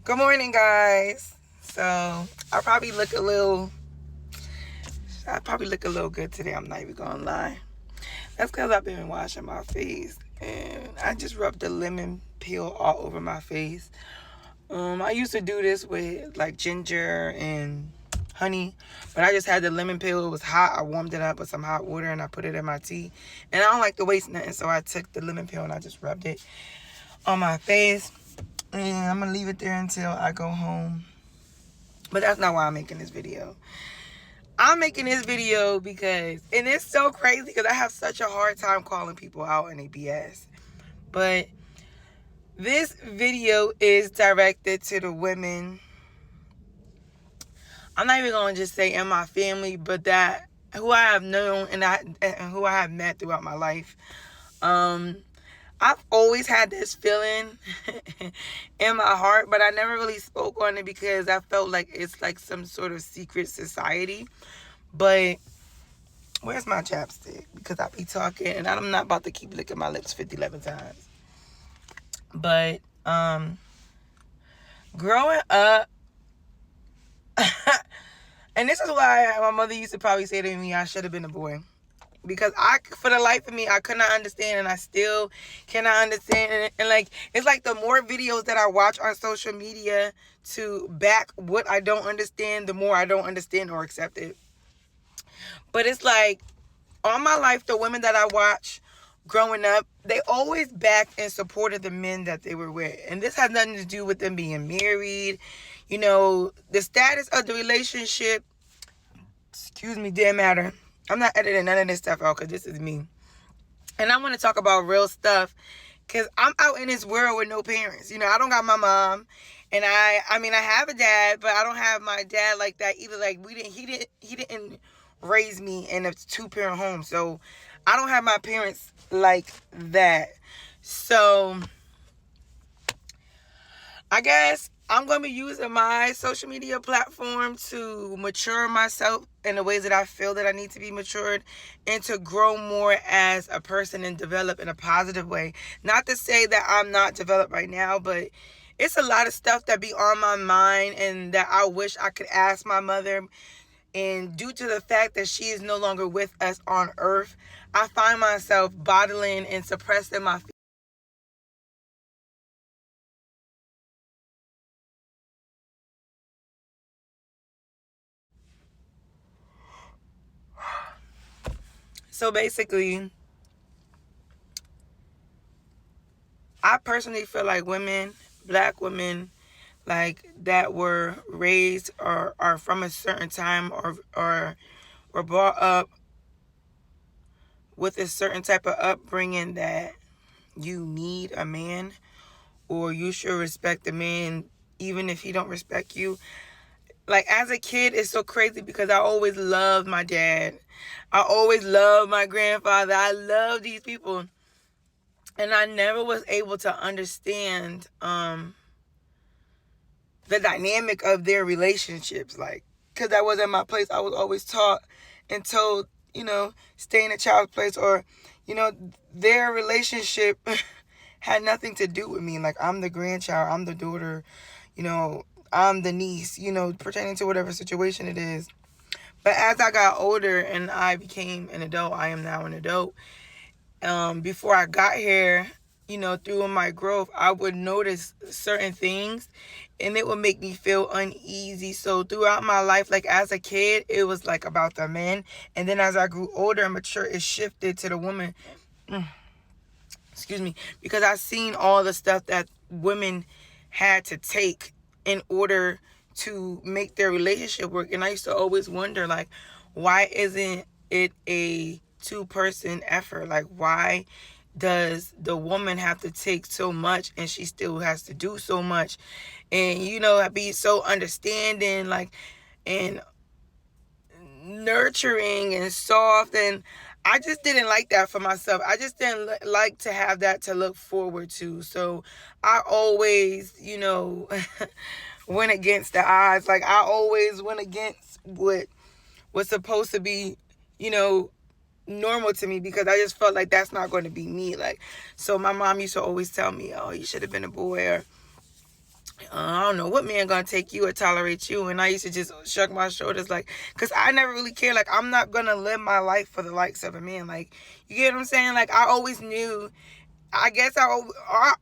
Good morning, guys. So I probably look a little good today. I'm not even gonna lie. That's because I've been washing my face and I just rubbed the lemon peel all over my face. I used to do this with like ginger and honey, but I just had the lemon peel. It was hot. I warmed it up with some hot water and I put it in my tea. And I don't like to waste nothing, so I took the lemon peel and I just rubbed it on my face. And I'm gonna leave it there until I go home. But that's not why I'm making this video. I'm making this video because, and it's so crazy because I have such a hard time calling people out in BS. But this video is directed to the women. I'm not even going to just say in my family, but that who I have known and who I have met throughout my life. I've always had this feeling in my heart, but I never really spoke on it because I felt like it's like some sort of secret society. But where's my chapstick? Because I be talking and I'm not about to keep licking my lips 11 times. But growing up, and this is why my mother used to probably say to me, I should have been a boy. Because for the life of me, I could not understand, and I still cannot understand. And like, it's like the more videos that I watch on social media to back what I don't understand, the more I don't understand or accept it. But it's like, all my life, the women that I watch growing up, they always backed and supported the men that they were with. And this has nothing to do with them being married. You know, the status of the relationship, didn't matter. I'm not editing none of this stuff out because this is me. And I want to talk about real stuff because I'm out in this world with no parents. You know, I don't got my mom. And I mean, I have a dad, but I don't have my dad like that either. Like, he didn't raise me in a 2-parent home. So I don't have my parents like that. So I guess I'm going to be using my social media platform to mature myself in the ways that I feel that I need to be matured and to grow more as a person and develop in a positive way. Not to say that I'm not developed right now, but it's a lot of stuff that be on my mind and that I wish I could ask my mother. And due to the fact that she is no longer with us on earth, I find myself bottling and suppressing my feelings. So basically, I personally feel like women, black women, like that were raised or are from a certain time or were brought up with a certain type of upbringing that you need a man or you should respect a man even if he don't respect you. Like, as a kid, it's so crazy because I always loved my dad. I always loved my grandfather. I love these people. And I never was able to understand the dynamic of their relationships. Like, because I was in my place, I was always taught and told, stay in a child's place, or, their relationship had nothing to do with me. Like, I'm the grandchild, I'm the daughter, I'm the niece, pertaining to whatever situation it is. But as I got older and I became an adult, I am now an adult. Before I got here, through my growth, I would notice certain things and it would make me feel uneasy. So throughout my life, like as a kid, it was like about the men. And then as I grew older and mature, it shifted to the woman. Excuse me. Because I seen all the stuff that women had to take in order to make their relationship work. And I used to always wonder, like, why isn't it a 2-person effort? Like, why does the woman have to take so much and she still has to do so much? And, be so understanding, like, and nurturing and soft. And I just didn't like that for myself. I just didn't like to have that to look forward to. So I always, went against the odds. Like, I always went against what was supposed to be, normal to me, because I just felt like that's not going to be me. Like, so my mom used to always tell me, oh, you should have been a boy, or don't know what man gonna take you or tolerate you. And I used to just shrug my shoulders, like, because I never really cared. Like, I'm not gonna live my life for the likes of a man. Like, you get what I'm saying? Like, I always knew, I guess I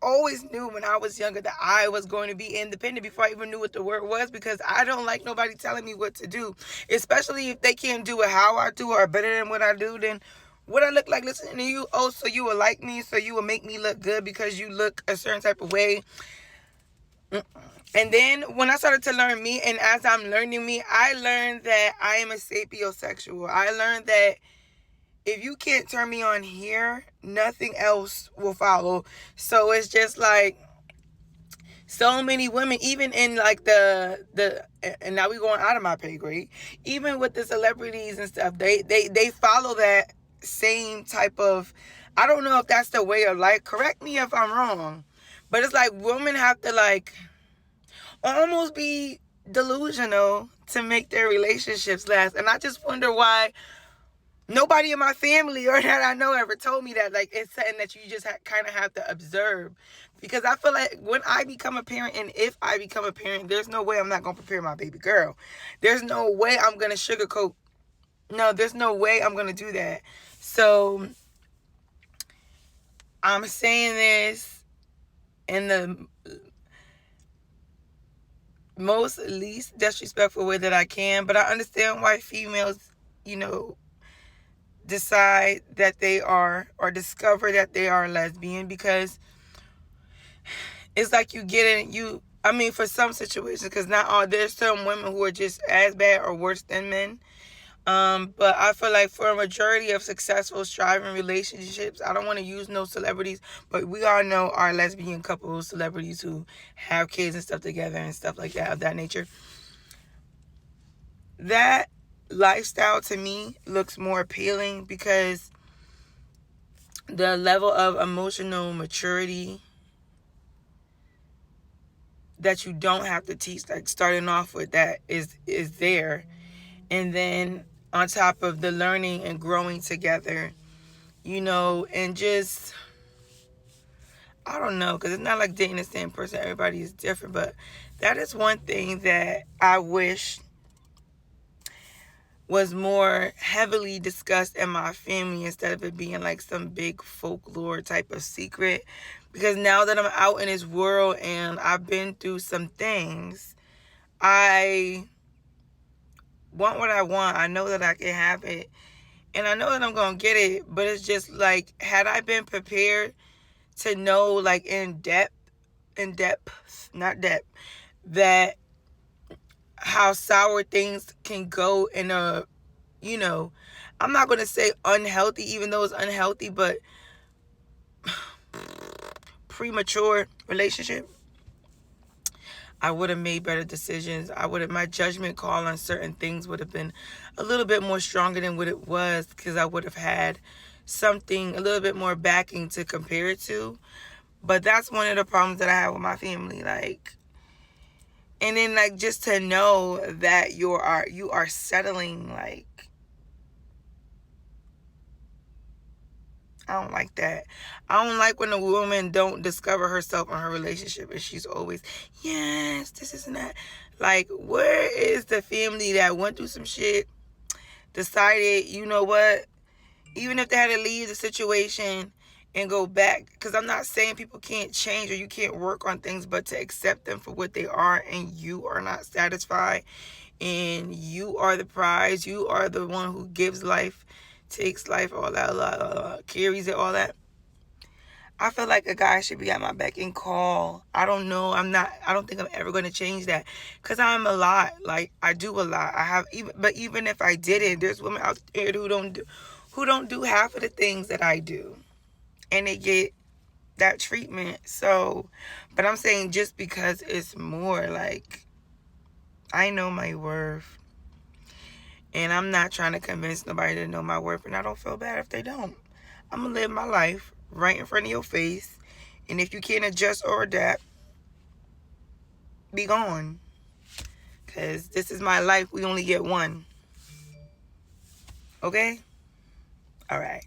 always knew when I was younger that I was going to be independent before I even knew what the word was, because I don't like nobody telling me what to do, especially if they can't do it how I do or better than what I do. Then what I look like listening to you? Oh, so you will like me, so you will make me look good because you look a certain type of way. And then when I started to learn me, and as I'm learning me, I learned that I am a sapiosexual. I learned that if you can't turn me on here, nothing else will follow. So it's just like so many women, even in like the and now we going out of my pay grade, even with the celebrities and stuff, they follow that same type of, I don't know if that's the way of life. Correct me if I'm wrong. But it's like women have to like almost be delusional to make their relationships last. And I just wonder why nobody in my family or that I know ever told me that. Like, it's something that you just kind of have to observe. Because I feel like when I become a parent, and if I become a parent, there's no way I'm not going to prepare my baby girl. There's no way I'm going to sugarcoat. No, there's no way I'm going to do that. So I'm saying this in the most least disrespectful way that I can, but I understand why females, decide that they are, or discover that they are lesbian, because it's like you get in, for some situations, because not all, there's some women who are just as bad or worse than men. But I feel like for a majority of successful, striving relationships, I don't want to use no celebrities, but we all know our lesbian couples, celebrities who have kids and stuff together and stuff like that, of that nature. That lifestyle to me looks more appealing, because the level of emotional maturity that you don't have to teach, like starting off with that, is there. And then on top of the learning and growing together, and just, I don't know, because it's not like dating the same person. Everybody is different. But that is one thing that I wish was more heavily discussed in my family, instead of it being like some big folklore type of secret. Because now that I'm out in this world and I've been through some things, I want what I want. I know that I can have it, and I know that I'm gonna get it. But it's just like, had I been prepared to know, like, not depth, that how sour things can go in a, I'm not gonna say unhealthy, even though it's unhealthy, but premature relationship, I would have made better decisions. My judgment call on certain things would have been a little bit more stronger than what it was, because I would have had something, a little bit more backing to compare it to. But that's one of the problems that I have with my family. Like, and then, like, just to know that you are settling, like, I don't like that. I don't like when a woman don't discover herself in her relationship, and she's always, yes, this isn't that. Like, where is the family that went through some shit, decided, you know what, even if they had to leave the situation and go back, because I'm not saying people can't change or you can't work on things, but to accept them for what they are, and you are not satisfied, and you are the prize, you are the one who gives life, takes life, all that, carries it, all that. I feel like a guy should be at my beck and call. I don't know. I don't think I'm ever going to change that, because I'm a lot. Like, I do a lot. But even if I didn't, there's women out there who don't do half of the things that I do, and they get that treatment. So, but I'm saying, just because it's more, like, I know my worth. And I'm not trying to convince nobody to know my worth, and I don't feel bad if they don't. I'm going to live my life right in front of your face. And if you can't adjust or adapt, be gone. Because this is my life. We only get one. Okay? All right.